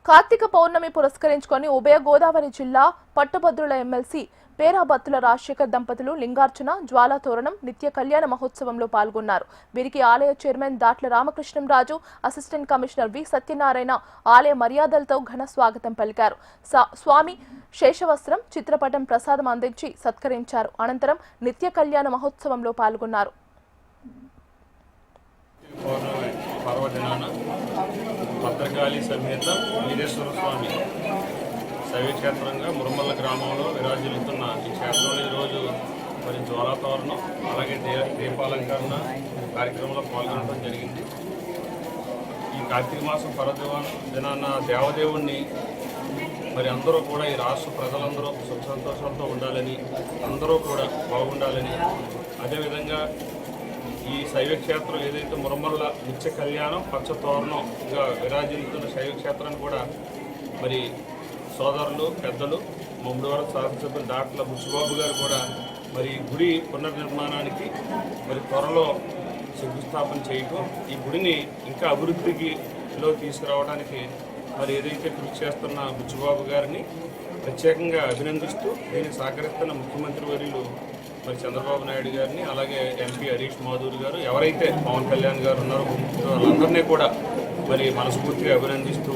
కార్తీక పౌర్ణమి పురస్కరించుకొని ఉభయ గోదావరి జిల్లా పట్టభద్రుల ఎమ్మెల్సీ పేరాబత్తుల రాజశేఖర్ దంపతులు లింగార్చన జ్వాలాతోరణం నిత్య కళ్యాణ మహోత్సవంలో పాల్గొన్నారు. వీరికి ఆలయ chairman Datla Ramakrishnamraju, assistant commissioner వి సత్యనారాయణ ఆలయ మర్యాదలతో ఘన స్వాగతం పలికారు. స్వామి శేషవస్త్రం, చిత్రపటం ప్రసాదం అందించి సత్కరించారు. అనంతరం నిత్య కళ్యాణ మహోత్సవంలో పాల్గొన్నారు. భద్రకాళి సమేత వీరేశ్వర స్వామి శైవక్షేత్రంగా మురమల్ల గ్రామంలో విరాజిల్లుతున్న ఈ క్షేత్రంలో ఈరోజు మరి జ్వాలాతోరణం అలాగే దీపాలంకరణ కార్యక్రమంలో పాల్గొనడం జరిగింది. ఈ కార్తీక మాసం పర్వదినాన దేవదేవుణ్ణి మరి అందరూ కూడా ఈ రాష్ట్ర ప్రజలందరూ సుఖ సంతోషాలతో ఉండాలని, అందరూ కూడా బాగుండాలని, అదేవిధంగా ఈ శైవక్షేత్రం ఏదైతే మురమల్ల నిత్య కళ్యాణం పచ్చ తోరణంగా విరాజిల్లుతున్న శైవక్షేత్రాన్ని కూడా మరి సోదరులు పెద్దలు ముమ్మడివాడ శాసనసభ్యులు దాట్ల బుచ్చిబాబు గారు కూడా మరి గుడి పునర్నిర్మాణానికి మరి త్వరలో శంకుస్థాపన చేయటం, ఈ గుడిని ఇంకా అభివృద్ధిలో తీసుకురావడానికి మరి ఏదైతే కృషి చేస్తున్న బుచ్చిబాబు గారిని ప్రత్యేకంగా అభినందిస్తూ దీనికి సహకరిస్తున్న ముఖ్యమంత్రి వర్యులు మరి చంద్రబాబు నాయుడు గారిని, అలాగే ఎంపీ హరీష్ మాధూరి గారు, ఎవరైతే పవన్ కళ్యాణ్ గారు ఉన్నారో వాళ్ళందరినీ కూడా మరి మనస్ఫూర్తిగా అభినందిస్తూ